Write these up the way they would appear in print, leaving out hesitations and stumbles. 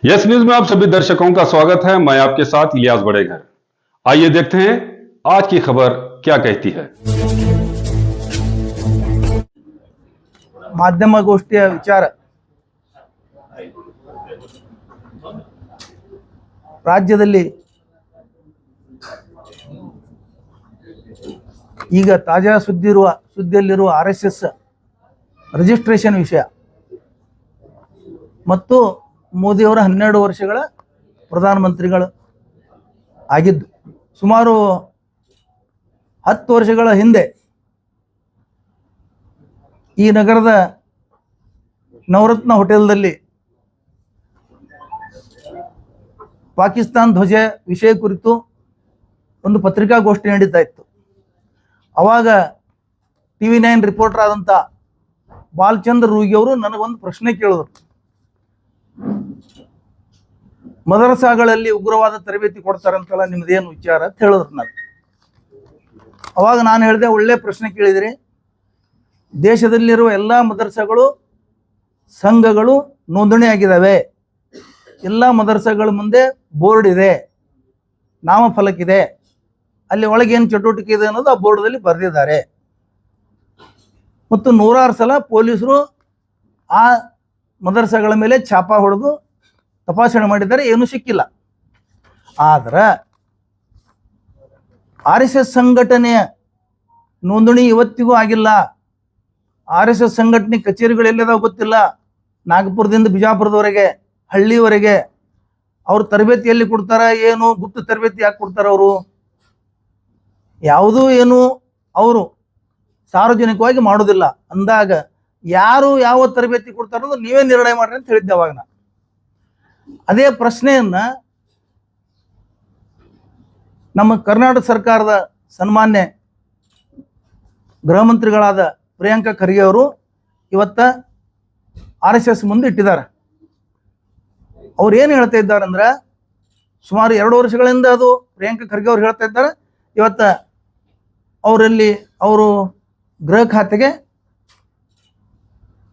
Yes news में आप सभी दर्शकों का स्वागत है। मैं आपके साथ इलियास बड़ेघर। आइए देखते हैं आज की खबर क्या कहती है। ಮಾಧ್ಯಮಗೋಷ್ಠಿಯ ವಿಚಾರ ರಾಜ್ಯದಲ್ಲಿ ಈಗ ತಾಜಾ ಸುದ್ದಿಯಲ್ಲಿರುವ RSS ರಿಜಿಸ್ಟ್ರೇಷನ್ ವಿಷಯ ಮತ್ತು ಮೋದಿಯವರ 12 ವರ್ಷಗಳ ಪ್ರಧಾನಮಂತ್ರಿಗಳು ಆಗಿದ್ದು ಸುಮಾರು 10 ವರ್ಷಗಳ ಹಿಂದೆ ಈ ನಗರದ ನವರತ್ನ ಹೋಟೆಲ್ದಲ್ಲಿ ಪಾಕಿಸ್ತಾನ ಧ್ವಜ ವಿಷಯ ಕುರಿತು ಒಂದು ಪತ್ರಿಕಾಗೋಷ್ಠಿ ನಡೀತಾ ಇತ್ತು. ಆವಾಗ TV9 ರಿಪೋರ್ಟರ್ ಆದಂಥ ಬಾಲಚಂದ್ರ ರೂಗಿ ಅವರು ನನಗೊಂದು ಪ್ರಶ್ನೆ ಕೇಳಿದ್ರು. ಮದರಸಾಗಳಲ್ಲಿ ಉಗ್ರವಾದ ತರಬೇತಿ ಕೊಡ್ತಾರಂತಲ್ಲ, ನಿಮ್ದೇನು ವಿಚಾರ ಅಂತ ಹೇಳಿದ್ರು. ಅವಾಗ ನಾನು ಹೇಳಿದೆ, ಒಳ್ಳೆ ಪ್ರಶ್ನೆ ಕೇಳಿದ್ರಿ. ದೇಶದಲ್ಲಿರುವ ಎಲ್ಲ ಮದರಸಾಗಳು ಸಂಘಗಳು ನೋಂದಣಿ ಆಗಿದ್ದಾವೆ. ಎಲ್ಲ ಮದರಸಾಗಳ ಮುಂದೆ ಬೋರ್ಡ್ ಇದೆ, ನಾಮಫಲಕ್ಕಿದೆ, ಅಲ್ಲಿ ಒಳಗೆ ಏನು ಚಟುವಟಿಕೆ ಇದೆ ಅನ್ನೋದು ಆ ಬೋರ್ಡ್ದಲ್ಲಿ ಬರೆದಿದ್ದಾರೆ. ಮತ್ತು 100 ಸಲ ಪೊಲೀಸರು ಆ ಮದರಸಾಗಳ ಮೇಲೆ ಛಾಪ ಹೊಡೆದು ತಪಾಸಣೆ ಮಾಡಿದ್ದಾರೆ, ಏನೂ ಸಿಕ್ಕಿಲ್ಲ. ಆದ್ರೆ RSS ಸಂಘಟನೆಯ ನೋಂದಣಿ ಇವತ್ತಿಗೂ ಆಗಿಲ್ಲ. RSS ಸಂಘಟನೆ ಕಚೇರಿಗಳು ಎಲ್ಲಿದಾವ ಗೊತ್ತಿಲ್ಲ. ನಾಗಪುರದಿಂದ ಬಿಜಾಪುರದವರೆಗೆ, ಹಳ್ಳಿವರೆಗೆ ಅವ್ರ ತರಬೇತಿ ಎಲ್ಲಿ ಕೊಡ್ತಾರ, ಏನು ಗುಪ್ತ ತರಬೇತಿ ಯಾಕೆ ಕೊಡ್ತಾರ ಅವರು, ಯಾವುದೂ ಏನು ಅವರು ಸಾರ್ವಜನಿಕವಾಗಿ ಮಾಡೋದಿಲ್ಲ. ಅಂದಾಗ ಯಾರು ಯಾವ ತರಬೇತಿ ಕೊಡ್ತಾರ ಅನ್ನೋದು ನೀವೇ ನಿರ್ಣಯ ಮಾಡ್ರಿ ಅಂತ ಹೇಳಿದ್ದೆ ಅವಾಗ. ಅದೇ ಪ್ರಶ್ನೆಯನ್ನ ನಮ್ಮ ಕರ್ನಾಟಕ ಸರ್ಕಾರದ ಸನ್ಮಾನ್ಯ ಗೃಹ ಮಂತ್ರಿಗಳಾದ ಪ್ರಿಯಾಂಕಾ ಖರ್ಗೆ ಅವರು ಇವತ್ತ RSS ಮುಂದೆ ಇಟ್ಟಿದ್ದಾರೆ. ಅವ್ರು ಏನು ಹೇಳ್ತಾ ಇದ್ದಾರೆ ಅಂದ್ರೆ, ಸುಮಾರು 2 ವರ್ಷಗಳಿಂದ ಅದು ಪ್ರಿಯಾಂಕಾ ಖರ್ಗೆ ಅವ್ರು ಹೇಳ್ತಾ ಇದ್ದಾರೆ. ಇವತ್ತ ಅವರಲ್ಲಿ ಅವರು ಗೃಹ ಖಾತೆಗೆ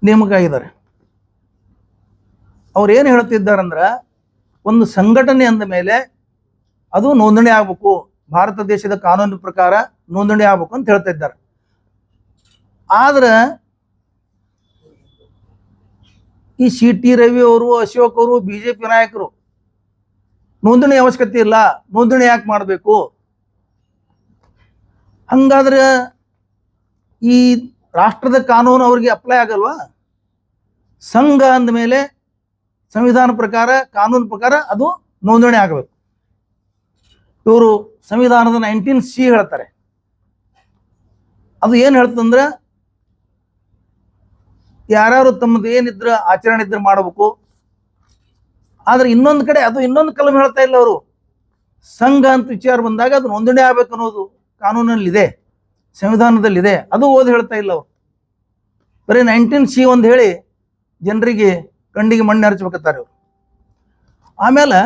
ನೇಮಕ ಆಗಿದ್ದಾರೆ. ಅವ್ರು ಏನು ಹೇಳ್ತಿದ್ದಾರೆ ಅಂದ್ರೆ, ಒಂದು ಸಂಘಟನೆ ಅಂದ ಮೇಲೆ ಅದು ನೋಂದಣಿ ಆಗ್ಬೇಕು, ಭಾರತ ದೇಶದ ಕಾನೂನು ಪ್ರಕಾರ ನೋಂದಣಿ ಆಗ್ಬೇಕು ಅಂತ ಹೇಳ್ತಾ ಇದ್ದಾರೆ. ಆದ್ರೆ ಈ CT ರವಿ ಅವರು, ಅಶೋಕ್ ಅವರು, BJP ನಾಯಕರು ನೋಂದಣಿ ಅವಶ್ಯಕತೆ ಇಲ್ಲ, ನೋಂದಣಿ ಯಾಕೆ ಮಾಡಬೇಕು, ಹಂಗಾದ್ರೆ ಈ ರಾಷ್ಟ್ರದ ಕಾನೂನು ಅವ್ರಿಗೆ ಅಪ್ಲೈ ಆಗಲ್ವಾ? ಸಂಘ ಅಂದ ಮೇಲೆ ಸಂವಿಧಾನ ಪ್ರಕಾರ, ಕಾನೂನು ಪ್ರಕಾರ ಅದು ನೋಂದಣಿ ಆಗಬೇಕು. ಇವರು ಸಂವಿಧಾನದ 19C ಹೇಳ್ತಾರೆ. ಅದು ಏನು ಹೇಳ್ತಂದ್ರೆ, ಯಾರ್ಯಾರು ತಮ್ಮದು ಏನಿದ್ರೆ ಆಚರಣೆ ಇದ್ರೆ ಮಾಡಬೇಕು. ಆದ್ರೆ ಇನ್ನೊಂದು ಕಡೆ ಅದು ಇನ್ನೊಂದು ಕಲಂ ಹೇಳ್ತಾ ಇಲ್ಲ. ಅವರು ಸಂಘ ಅಂತ ವಿಚಾರ ಬಂದಾಗ ಅದು ನೋಂದಣಿ ಆಗ್ಬೇಕು ಅನ್ನೋದು ಕಾನೂನಲ್ಲಿದೆ, ಸಂವಿಧಾನದಲ್ಲಿದೆ. ಅದು ಓದಿ ಹೇಳ್ತಾ ಇಲ್ಲ ಅವರು. ಬರೀ 19C ಒಂದು ಹೇಳಿ ಜನರಿಗೆ ಕಣ್ಣಿಗೆ ಮಣ್ಣು ಹರಚ್ಬೇಕತ್ತಾರೆ ಅವರು. ಆಮೇಲೆ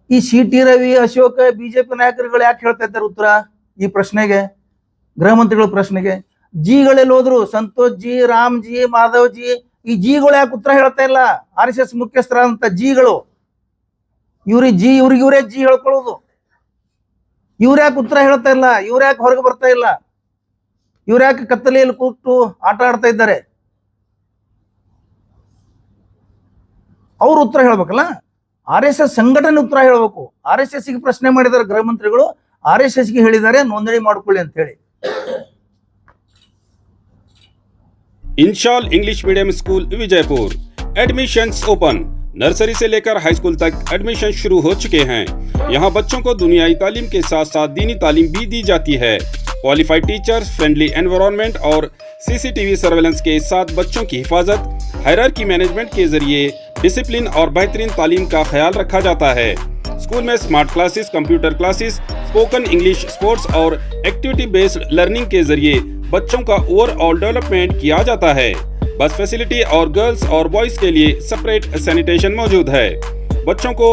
ಈ CT ರವಿ, ಅಶೋಕ, BJP ನಾಯಕರುಗಳು ಯಾಕೆ ಹೇಳ್ತಾ ಇದ್ದಾರೆ ಉತ್ತರ ಈ ಪ್ರಶ್ನೆಗೆ, ಗೃಹ ಮಂತ್ರಿಗಳ ಪ್ರಶ್ನೆಗೆ? ಜಿಗಳೆಲ್ಲಿ ಹೋದ್ರು, Santosh G, Ram G, Madhav G, ಈ ಜಿಗಳು ಯಾಕೆ ಉತ್ತರ ಹೇಳ್ತಾ ಇಲ್ಲ? RSS ಮುಖ್ಯಸ್ಥರಾದಂಥ ಜಿಗಳು ಇವರೇ ಜಿ ಹೇಳ್ಕೊಳ್ಳೋದು. ಇವ್ರು ಯಾಕೆ ಉತ್ತರ ಹೇಳ್ತಾ ಇಲ್ಲ? ಇವ್ರು ಯಾಕೆ ಹೊರಗೆ ಬರ್ತಾ ಇಲ್ಲ? ಇವ್ರು ಯಾಕೆ ಕತ್ತಲೆಯಲ್ಲಿ ಕೂತು ಆಟ ಆಡ್ತಾ ಇದ್ದಾರೆ? ಅವ್ರು ಉತ್ತರ ಹೇಳ್ಬೇಕಲ್ಲ. RSS ಸಂಘಟನೆ ಉತ್ತರ ಹೇಳ್ಬೇಕು. RSSಗೆ ಪ್ರಶ್ನೆ ಮಾಡಿದ್ದಾರೆ ಗೃಹ ಮಂತ್ರಿಗಳು, RSSಗೆ ಹೇಳಿದ್ದಾರೆ ನೋಂದಣಿ ಮಾಡ್ಕೊಳ್ಳಿ ಅಂತ ಹೇಳಿ. Inshal English medium school Vijayapur admissions open. Nursery से लेकर हाई स्कूल तक एडमिशन शुरू हो चुके हैं। यहाँ बच्चों को दुनियाई तालीम के साथ साथ दीनी तालीम भी दी जाती है। क्वालिफाइड टीचर्स, फ्रेंडली एनवायरनमेंट और CCTV सर्वेलेंस के साथ बच्चों की हिफाजत, हायरार्की मैनेजमेंट के जरिए डिसिप्लिन और बेहतरीन तालीम का ख्याल रखा जाता है। स्कूल में smart classes, computer classes, spoken English, sports और एक्टिविटी बेस्ड लर्निंग के जरिए बच्चों का ओवरऑल डेवलपमेंट किया जाता है। बस फैसिलिटी और गर्ल्स और बॉयज के लिए सेपरेट सैनिटेशन मौजूद है। बच्चों को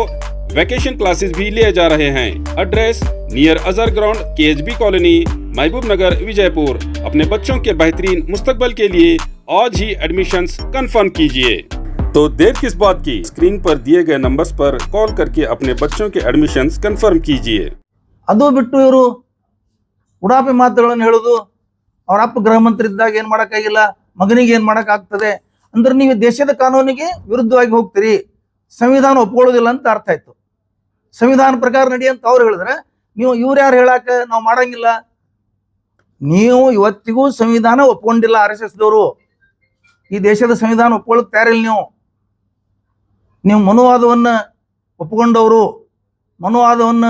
वैकेशन क्लासेस भी लिए जा रहे हैं। Address near Azhar ground, KHB colony, महबूब नगर, विजयपुर। अपने बच्चों के बेहतरीन मुस्तकबल के लिए आज ही एडमिशन्स कंफर्म कीजिए। तो देर किस बात की, स्क्रीन पर दिए गए नंबर्स पर कॉल करके अपने बच्चों के एडमिशन्स कंफर्म कीजिए। ಅದು ಬಿಟ್ಟು ಇವರು ಉಡಾಪೆ ಮಾತುಗಳನ್ನು ಹೇಳೋದು, ಅವ್ರ ಅಪ್ಪ ಗೃಹ ಮಂತ್ರಿ ಇದ್ದಾಗ ಏನ್ ಮಾಡೋಕ್ಕಾಗಿಲ್ಲ, ಮಗನಿಗೆ ಏನ್ ಮಾಡೋಕ್ಕಾಗ್ತದೆ ಅಂದ್ರೆ ನೀವು ದೇಶದ ಕಾನೂನಿಗೆ ವಿರುದ್ಧವಾಗಿ ಹೋಗ್ತೀರಿ, ಸಂವಿಧಾನ ಒಪ್ಕೊಳ್ಳೋದಿಲ್ಲ ಅಂತ ಅರ್ಥ ಆಯ್ತು. ಸಂವಿಧಾನ ಪ್ರಕಾರ ನಡಿ ಅಂತ ಅವ್ರು ಹೇಳಿದ್ರೆ ನೀವು ಇವ್ರು ಯಾರು ಹೇಳಾಕ ನಾವು ಮಾಡಂಗಿಲ್ಲ. ನೀವು ಇವತ್ತಿಗೂ ಸಂವಿಧಾನ ಒಪ್ಕೊಂಡಿಲ್ಲ. RSS ದವರು ಈ ದೇಶದ ಸಂವಿಧಾನ ಒಪ್ಕೊಳ್ಳೋಕೆ ತಯಾರಿಲ್ಲ. ನೀವು ಮನುವಾದವನ್ನ ಒಪ್ಪಿಕೊಂಡವರು, ಮನುವಾದವನ್ನ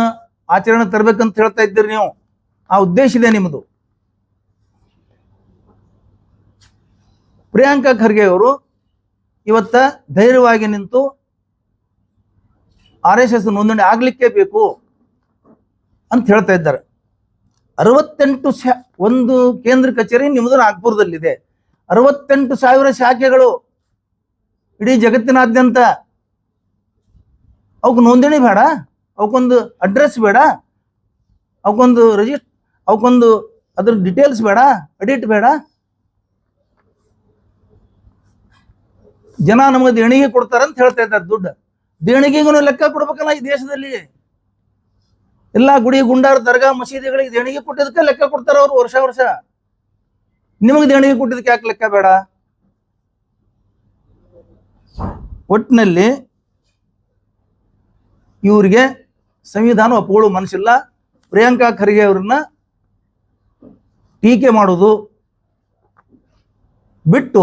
ಆಚರಣೆ ತರಬೇಕಂತ ಹೇಳ್ತಾ ಇದ್ದೀರಿ. ನೀವು ಆ ಉದ್ದೇಶ ಇದೆ ನಿಮ್ಮದು. ಪ್ರಿಯಾಂಕಾ ಖರ್ಗೆ ಅವರು ಇವತ್ತ ಧೈರ್ಯವಾಗಿ ನಿಂತು RSS ನೋಂದಣಿ ಆಗ್ಲಿಕ್ಕೆ ಬೇಕು ಅಂತ ಹೇಳ್ತಾ ಇದ್ದಾರೆ. 68 ಒಂದು ಕೇಂದ್ರ ಕಚೇರಿ ನಿಮ್ಮದು ನಾಗ್ಪುರದಲ್ಲಿದೆ. 68,000 ಶಾಖೆಗಳು ಇಡೀ ಜಗತ್ತಿನಾದ್ಯಂತ. ಅವಕ್ಕೆ ನೋಂದಣಿ ಬೇಡ, ಅವಕ್ಕೊಂದು ಅಡ್ರೆಸ್ ಬೇಡ, ಅವಕ್ಕೊಂದು ಅವಕ್ಕೊಂದು ಅದ್ರ ಡಿಟೇಲ್ಸ್ ಬೇಡ, ಅಡಿಟ್ ಬೇಡ. ಜನ ನಮಗೆ ದೇಣಿಗೆ ಕೊಡ್ತಾರಂತ ಹೇಳ್ತಾ ಇದ್ದಾರೆ. ದುಡ್ಡು ದೇಣಿಗೆಗೂ ಲೆಕ್ಕ ಕೊಡ್ಬೇಕಲ್ಲ ಈ ದೇಶದಲ್ಲಿ. ಎಲ್ಲ ಗುಡಿ ಗುಂಡಾರ ದರ್ಗಾ ಮಸೀದಿಗಳಿಗೆ ದೇಣಿಗೆ ಕೊಟ್ಟಿದ್ದಕ್ಕೆ ಲೆಕ್ಕ ಕೊಡ್ತಾರ ಅವರು ವರ್ಷ ವರ್ಷ. ನಿಮಗೆ ದೇಣಿಗೆ ಕೊಟ್ಟಿದ್ದಕ್ಕೆ ಯಾಕೆ ಲೆಕ್ಕ ಬೇಡ? ಒಟ್ಟಿನಲ್ಲಿ ಇವರಿಗೆ ಸಂವಿಧಾನ ಒಪ್ಪಿಕೊಳ್ಳುವ ಮನಸ್ಸಿಲ್ಲ. ಪ್ರಿಯಾಂಕಾ ಖರ್ಗೆ ಅವರನ್ನ ಟೀಕೆ ಮಾಡೋದು ಬಿಟ್ಟು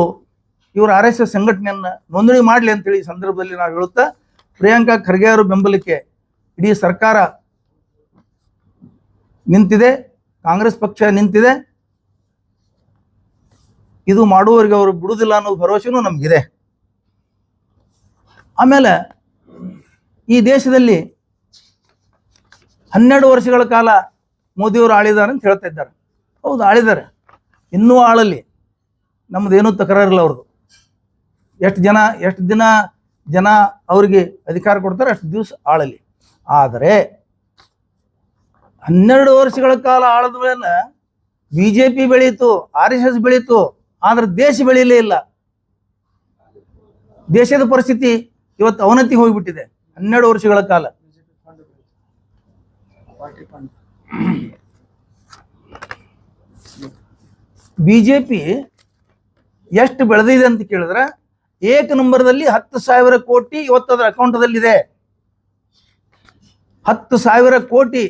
ಇವರು RSS ಸಂಘಟನೆಯನ್ನ ನೋಂದಣಿ ಮಾಡಲಿ ಅಂತೇಳಿ ಈ ಸಂದರ್ಭದಲ್ಲಿ ನಾವು ಹೇಳುತ್ತಾ, ಪ್ರಿಯಾಂಕಾ ಖರ್ಗೆ ಅವರ ಬೆಂಬಲಕ್ಕೆ ಇಡೀ ಸರ್ಕಾರ ನಿಂತಿದೆ, ಕಾಂಗ್ರೆಸ್ ಪಕ್ಷ ನಿಂತಿದೆ. ಇದು ಮಾಡುವವರಿಗೆ ಅವರು ಬಿಡುವುದಿಲ್ಲ ಅನ್ನೋ ಭರವಸೆನೂ ನಮಗಿದೆ. ಆಮೇಲೆ ಈ ದೇಶದಲ್ಲಿ 12 ವರ್ಷಗಳ ಕಾಲ ಮೋದಿಯವರು ಆಳಿದ್ದಾರೆ ಅಂತ ಹೇಳ್ತಾ ಇದ್ದಾರೆ. ಹೌದು, ಆಳಿದ್ದಾರೆ. ಇನ್ನೂ ಆಳಲಿ, ನಮ್ಮದೇನೂ ತಕರಾರಿಲ್ಲ ಅವ್ರದ್ದು. ಎಷ್ಟು ದಿನ ಜನ ಅವರಿಗೆ ಅಧಿಕಾರ ಕೊಡ್ತಾರೆ ಅಷ್ಟು ದಿವಸ ಆಳಲಿ. ಆದರೆ 12 ವರ್ಷಗಳ ಕಾಲ ಆಳದ ಮೇಲೆ BJP ಬೆಳೀತು, RSS ಬೆಳೀತು, ಆದ್ರೆ ದೇಶ ಬೆಳೀಲೇ ಇಲ್ಲ. ದೇಶದ ಪರಿಸ್ಥಿತಿ ಇವತ್ತು ಅವನತಿ ಹೋಗಿಬಿಟ್ಟಿದೆ. 12 ವರ್ಷಗಳ ಕಾಲ BJP ಎಷ್ಟು ಬೆಳೆದಿದೆ ಅಂತ ಕೇಳಿದ್ರೆ, ಏಕ ನಂಬರ್ದಲ್ಲಿ 10,000 ಕೋಟಿ ಇವತ್ತು ಅದರ ಅಕೌಂಟದಲ್ಲಿದೆ. 10,000 ಕೋಟಿ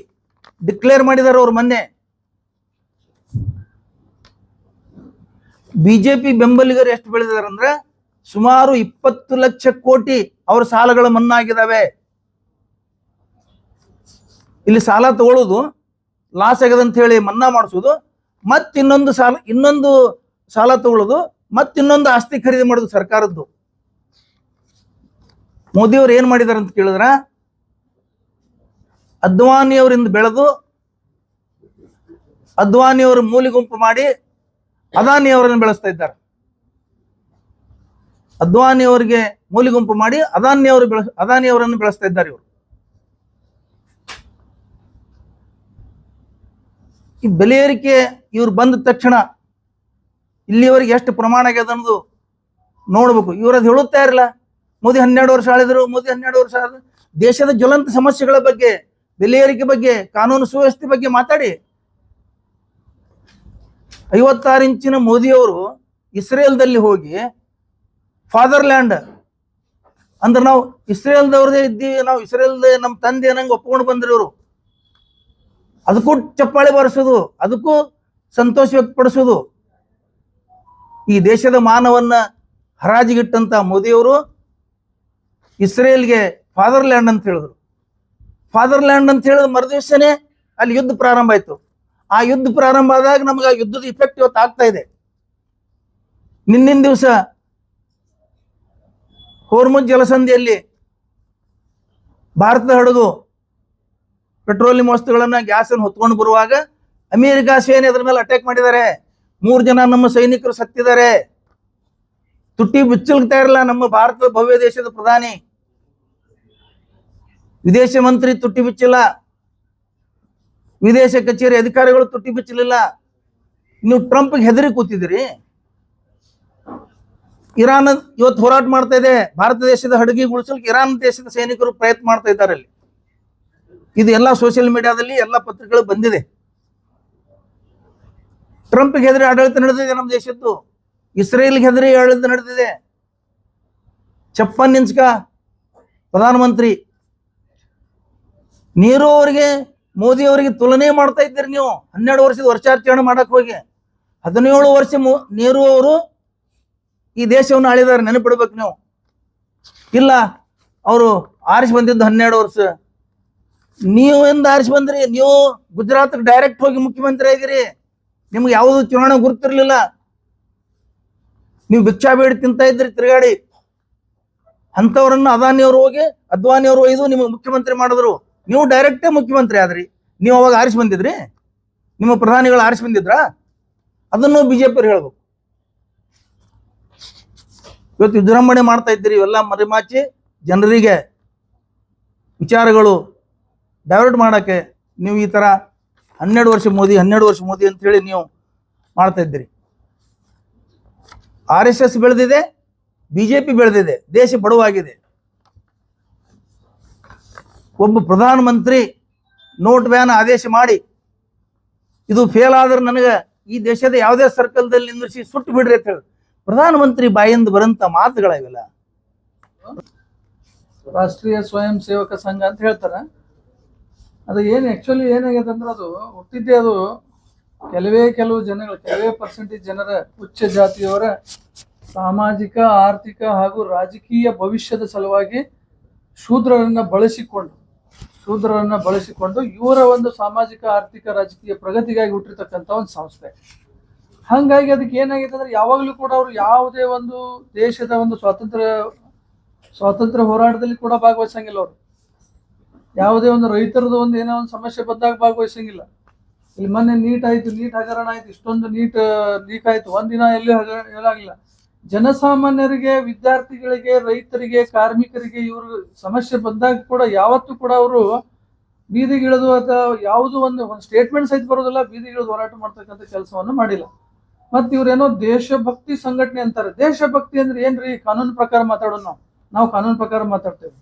ಡಿಕ್ಲೇರ್ ಮಾಡಿದ್ದಾರೆ ಅವರು ಮೊನ್ನೆ. BJP ಬೆಂಬಲಿಗರು ಎಷ್ಟು ಬೆಳೆದಿದ್ದಾರೆ ಅಂದ್ರೆ ಸುಮಾರು 20 ಲಕ್ಷ ಕೋಟಿ ಅವರ ಸಾಲಗಳು ಮನ್ನಾ ಆಗಿದ್ದಾವೆ. ಇಲ್ಲಿ ಸಾಲ ತಗೊಳ್ಳೋದು, ಲಾಸ್ ಆಗದಂತ ಹೇಳಿ ಮನ್ನಾ ಮಾಡಿಸೋದು, ಇನ್ನೊಂದು ಸಾಲ ತಗೊಳ್ಳೋದು, ಇನ್ನೊಂದು ಆಸ್ತಿ ಖರೀದಿ ಮಾಡೋದು ಸರ್ಕಾರದ್ದು. ಮೋದಿಯವರು ಏನ್ ಮಾಡಿದಾರೆ ಅಂತ ಕೇಳಿದ್ರ, ಅದ್ವಾನಿಯವರಿಂದ ಬೆಳೆದು ಅದ್ವಾನಿಯವರ ಮೂಲಿಗುಂಪು ಮಾಡಿ ಅದಾನಿಯವರನ್ನು ಬೆಳೆಸ್ತಾ ಇದ್ದಾರೆ. ಅದ್ವಾನಿಯವರಿಗೆ ಮೂಲಿಗುಂಪು ಮಾಡಿ ಅದಾನಿಯವರನ್ನು ಬೆಳೆಸ್ತಾ ಇದ್ದಾರೆ ಇವರು. ಈ ಬೆಲೆ ಏರಿಕೆ ಇವ್ರು ಬಂದ ತಕ್ಷಣ ಇಲ್ಲಿವರೆಗೆ ಎಷ್ಟು ಪ್ರಮಾಣ ಆಗ್ಯದ ಅನ್ನೋದು ನೋಡ್ಬೇಕು. ಇವ್ರದ್ದು ಹೇಳುತ್ತಾ ಇರಲ್ಲ. ಮೋದಿ 12 ವರ್ಷ ಆಳಿದ್ರು, ಮೋದಿ 12 ವರ್ಷ ಆಳಿದ್ರು. ದೇಶದ ಜ್ವಲಂತ ಸಮಸ್ಯೆಗಳ ಬಗ್ಗೆ, ಬೆಲೆ ಏರಿಕೆ ಬಗ್ಗೆ, ಕಾನೂನು ಸುವ್ಯವಸ್ಥೆ ಬಗ್ಗೆ ಮಾತಾಡಿ. 56 ಇಂಚಿನ ಮೋದಿಯವರು ಇಸ್ರೇಲ್ದಲ್ಲಿ ಹೋಗಿ ಫಾದರ್ಲ್ಯಾಂಡ್ ಅಂದ್ರೆ ನಾವು ಇಸ್ರೇಲ್ದವ್ರದೇ ಇದ್ದೀವಿ, ನಾವು ಇಸ್ರೇಲ್ದ ನಮ್ಮ ತಂದೆ ನಂಗೆ ಒಪ್ಕೊಂಡು ಬಂದ್ರು ಇವರು. ಅದಕ್ಕೂ ಚಪ್ಪಾಳೆ ಬಾರಿಸೋದು, ಅದಕ್ಕೂ ಸಂತೋಷ ವ್ಯಕ್ತಪಡಿಸೋದು. ಈ ದೇಶದ ಮಾನವನ್ನ ಹರಾಜಿಗಿಟ್ಟಂತ ಮೋದಿಯವರು ಇಸ್ರೇಲ್ಗೆ ಫಾದರ್ಲ್ಯಾಂಡ್ ಅಂತ ಹೇಳಿದ್ರು. ಫಾದರ್ಲ್ಯಾಂಡ್ ಅಂತ ಹೇಳಿದ ಮರುದಿವಸನೇ ಅಲ್ಲಿ ಯುದ್ಧ ಪ್ರಾರಂಭ ಆಯ್ತು. ಆ ಯುದ್ಧ ಪ್ರಾರಂಭ ಆದಾಗ ನಮಗೆ ಆ ಯುದ್ಧದ ಇಫೆಕ್ಟ್ ಇವತ್ತು ಆಗ್ತಾ ಇದೆ. ನಿನ್ನಿನ ದಿವಸ ಹೋರ್ಮುಜ್ ಜಲಸಂಧಿಯಲ್ಲಿ ಭಾರತದ ಹಡಗು ಪೆಟ್ರೋಲಿಯಂ ವಸ್ತುಗಳನ್ನ ಗ್ಯಾಸ್ ಅನ್ನು ಹೊತ್ಕೊಂಡು ಬರುವಾಗ ಅಮೆರಿಕ ಸೇನೆ ಅದರ ಮೇಲೆ ಅಟ್ಯಾಕ್ ಮಾಡಿದ್ದಾರೆ. 3 ಜನ ನಮ್ಮ ಸೈನಿಕರು ಸತ್ತಿದ್ದಾರೆ. ತುಟ್ಟಿ ಬಿಚ್ಚಲ್ತಾ ಇರಲ್ಲ ನಮ್ಮ ಭಾರತದ ಭವ್ಯ ದೇಶದ ಪ್ರಧಾನಿ, ವಿದೇಶ ಮಂತ್ರಿ ತುಟ್ಟಿ ಬಿಚ್ಚಿಲ್ಲ, ವಿದೇಶ ಕಚೇರಿ ಅಧಿಕಾರಿಗಳು ತುಟ್ಟಿ ಬಿಚ್ಚಲಿಲ್ಲ. ನೀವು ಟ್ರಂಪ್ಗೆ ಹೆದರಿ ಕೂತಿದ್ದೀರಿ. ಇರಾನ್ ಇವತ್ತು ಹೋರಾಟ ಮಾಡ್ತಾ ಇದೆ. ಭಾರತ ದೇಶದ ಹಡಗಿ ಉಳಿಸಲಿಕ್ಕೆ ಇರಾನ್ ದೇಶದ ಸೈನಿಕರು ಪ್ರಯತ್ನ ಮಾಡ್ತಾ ಇದ್ದಾರೆ ಅಲ್ಲಿ. ಇದು ಎಲ್ಲ ಸೋಷಿಯಲ್ ಮೀಡಿಯಾದಲ್ಲಿ ಎಲ್ಲ ಪತ್ರಿಕೆಗಳು ಬಂದಿದೆ. ಟ್ರಂಪ್ಗೆ ಹೆದರಿ ಆಡಳಿತ ನಡೆದಿದೆ ನಮ್ಮ ದೇಶದ್ದು. ಇಸ್ರೇಲ್ಗೆ ಹೆದರಿ ಆಡಳಿತ ನಡೆದಿದೆ. ಚಪ್ಪನ್ ಇಂಚ್ಕ ಪ್ರಧಾನಮಂತ್ರಿ. ನೀರು ಅವರಿಗೆ ಮೋದಿ ಅವರಿಗೆ ತುಲನೆ ಮಾಡ್ತಾ ಇದ್ದೀರಿ ನೀವು. 12 ವರ್ಷದ ವರ್ಷಾಚರಣೆ ಮಾಡಕ್ ಹೋಗಿ 17 ವರ್ಷ ನೆಹರು ಅವರು ಈ ದೇಶವನ್ನು ಆಳಿದಾರೆ, ನೆನಪಿಡ್ಬೇಕು ನೀವು. ಇಲ್ಲ, ಅವರು ಆರಿಸಿ ಬಂದಿದ್ದು 12 ವರ್ಷ. ನೀವು ಎಂದು ಆರಿಸಿ ಬಂದ್ರಿ? ನೀವು ಗುಜರಾತ್ ಡೈರೆಕ್ಟ್ ಹೋಗಿ ಮುಖ್ಯಮಂತ್ರಿ ಆಗಿರಿ. ನಿಮ್ಗೆ ಯಾವುದು ಚುನಾವಣೆ ಗುರುತಿರ್ಲಿಲ್ಲ. ನೀವು ಭಿಕ್ಷಾ ಬೇಡಿ ತಿಂತ ಇದ್ರಿ ತಿರುಗಾಡಿ. ಅಂಥವ್ರನ್ನ ಅದಾನಿಯವರು ಹೋಗಿ ಅದ್ವಾನಿಯವರು ಒಯ್ದು ನಿಮಗೆ ಮುಖ್ಯಮಂತ್ರಿ ಮಾಡಿದ್ರು. ನೀವು ಡೈರೆಕ್ಟೇ ಮುಖ್ಯಮಂತ್ರಿ ಆದ್ರಿ. ನೀವು ಅವಾಗ ಆರಿಸಿ ಬಂದಿದ್ರಿ? ನಿಮ್ಮ ಪ್ರಧಾನಿಗಳು ಆರಿಸಿ ಬಂದಿದ್ರಾ? ಅದನ್ನು ಬಿಜೆಪಿ ಅವ್ರು ಹೇಳ್ಬೇಕು. ಇವತ್ತು ವಿಜೃಂಭಣೆ ಮಾಡ್ತಾ ಇದ್ದೀರಿ. ಇವೆಲ್ಲ ಮರಿಮಾಚಿ ಜನರಿಗೆ ವಿಚಾರಗಳು ಡೈವರ್ಟ್ ಮಾಡೋಕ್ಕೆ ನೀವು ಈ ಥರ 12 ವರ್ಷ ಮೋದಿ ಅಂತ ಹೇಳಿ ನೀವು ಮಾಡ್ತಾ ಇದ್ದೀರಿ. RSS ಬೆಳೆದಿದೆ, ಬಿಜೆಪಿ ಬೆಳೆದಿದೆ, ದೇಶ ಬಡವಾಗಿದೆ. ಒಬ್ಬ ಪ್ರಧಾನಮಂತ್ರಿ ನೋಟ್ ಬ್ಯಾನ್ ಆದೇಶ ಮಾಡಿ ಇದು ಫೇಲ್ ಆದ್ರೆ ನನಗೆ ಈ ದೇಶದ ಯಾವುದೇ ಸರ್ಕಲ್ದಲ್ಲಿ ನಿಂದಿರಿಸಿ ಸುಟ್ಟು ಬಿಡ್ರಿ ಅಂತ ಹೇಳಿ ಪ್ರಧಾನಮಂತ್ರಿ ಬಾಯಿಂದ ಬರಂತ ಮಾತುಗಳಿವೆಲ್ಲ. ರಾಷ್ಟ್ರೀಯ ಸ್ವಯಂ ಸೇವಕ ಸಂಘ ಅಂತ ಹೇಳ್ತಾರೆ. ಅದು ಏನು ಆ್ಯಕ್ಚುಲಿ ಏನಾಗಿದೆ ಅಂದ್ರೆ ಅದು ಹುಟ್ಟಿದ್ದೆ ಅದು ಕೆಲವು ಜನಗಳು, ಕೆಲವೇ ಪರ್ಸೆಂಟೇಜ್ ಜನರ, ಉಚ್ಚ ಜಾತಿಯವರ ಸಾಮಾಜಿಕ, ಆರ್ಥಿಕ ಹಾಗೂ ರಾಜಕೀಯ ಭವಿಷ್ಯದ ಸಲುವಾಗಿ ಶೂದ್ರರನ್ನ ಬಳಸಿಕೊಂಡು ಇವರ ಒಂದು ಸಾಮಾಜಿಕ, ಆರ್ಥಿಕ, ರಾಜಕೀಯ ಪ್ರಗತಿಗಾಗಿ ಹುಟ್ಟಿರ್ತಕ್ಕಂಥ ಒಂದು ಸಂಸ್ಥೆ. ಹಾಗಾಗಿ ಅದಕ್ಕೆ ಏನಾಗಿದೆ ಅಂದ್ರೆ ಯಾವಾಗಲೂ ಕೂಡ ಅವರು ಯಾವುದೇ ಒಂದು ದೇಶದ ಒಂದು ಸ್ವಾತಂತ್ರ್ಯ ಹೋರಾಟದಲ್ಲಿ ಕೂಡ ಭಾಗವಹಿಸಂಗಿಲ್ಲ. ಅವರು ಯಾವುದೇ ಒಂದು ರೈತರದ್ದು ಒಂದು ಏನೋ ಒಂದು ಸಮಸ್ಯೆ ಬಂದಾಗ ಭಾಗವಹಿಸಂಗಿಲ್ಲ. ಇಲ್ಲಿ ಮೊನ್ನೆ ನೀಟ್ ಹಗರಣ ಆಯ್ತು, ಇಷ್ಟೊಂದು ನೀಟ್ ಲೀಕ್ ಆಯ್ತು, ಒಂದಿನ ಎಲ್ಲಿ ಹೇಳಾಗಿಲ್ಲ. ಜನಸಾಮಾನ್ಯರಿಗೆ, ವಿದ್ಯಾರ್ಥಿಗಳಿಗೆ, ರೈತರಿಗೆ, ಕಾರ್ಮಿಕರಿಗೆ ಇವ್ರ ಸಮಸ್ಯೆ ಬಂದಾಗ ಕೂಡ ಯಾವತ್ತೂ ಕೂಡ ಅವರು ಬೀದಿಗಿಳಿದು ಅಥವಾ ಯಾವುದೋ ಒಂದು ಸ್ಟೇಟ್ಮೆಂಟ್ ಸಹಿತ ಬರೋದಿಲ್ಲ, ಬೀದಿಗಿಳಿದು ಹೋರಾಟ ಮಾಡ್ತಕ್ಕಂಥ ಕೆಲಸವನ್ನು ಮಾಡಿಲ್ಲ. ಮತ್ತೆ ಇವ್ರೇನೋ ದೇಶಭಕ್ತಿ ಸಂಘಟನೆ ಅಂತಾರೆ. ದೇಶಭಕ್ತಿ ಅಂದ್ರೆ ಏನ್ರಿ? ಕಾನೂನು ಪ್ರಕಾರ ಮಾತಾಡೋದು. ನಾವು ಕಾನೂನು ಪ್ರಕಾರ ಮಾತಾಡ್ತೇವೆ.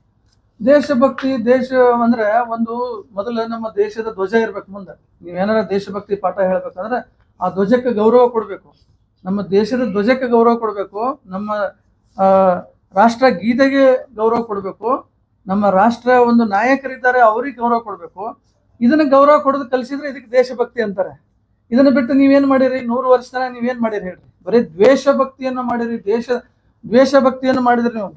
ದೇಶಭಕ್ತಿ, ದೇಶ ಅಂದ್ರೆ ಒಂದು ಮೊದಲ ನಮ್ಮ ದೇಶದ ಧ್ವಜ ಇರ್ಬೇಕು ಮುಂದೆ. ನೀವೇನಾರ ದೇಶಭಕ್ತಿ ಪಾಠ ಹೇಳ್ಬೇಕಂದ್ರೆ ಆ ಧ್ವಜಕ್ಕೆ ಗೌರವ ಕೊಡ್ಬೇಕು. ನಮ್ಮ ದೇಶದ ಧ್ವಜಕ್ಕೆ ಗೌರವ ಕೊಡಬೇಕು. ನಮ್ಮ ರಾಷ್ಟ್ರ ಗೀತೆಗೆ ಗೌರವ ಕೊಡಬೇಕು. ನಮ್ಮ ರಾಷ್ಟ್ರ ಒಂದು ನಾಯಕರಿದ್ದಾರೆ, ಅವ್ರಿಗೆ ಗೌರವ ಕೊಡಬೇಕು. ಇದನ್ನ ಗೌರವ ಕೊಡೋದು ಕಲಿಸಿದ್ರೆ ಇದಕ್ಕೆ ದೇಶಭಕ್ತಿ ಅಂತಾರೆ. ಇದನ್ನ ಬಿಟ್ಟು ನೀವೇನ್ ಮಾಡಿರಿ? 100 ವರ್ಷ ತನಕ ನೀವೇನ್ ಮಾಡಿರಿ ಹೇಳ್ರಿ? ಬರೀ ದ್ವೇಷಭಕ್ತಿಯನ್ನ ಮಾಡಿರಿ. ದ್ವೇಷಭಕ್ತಿಯನ್ನು ಮಾಡಿದ್ರೆ ನೀವು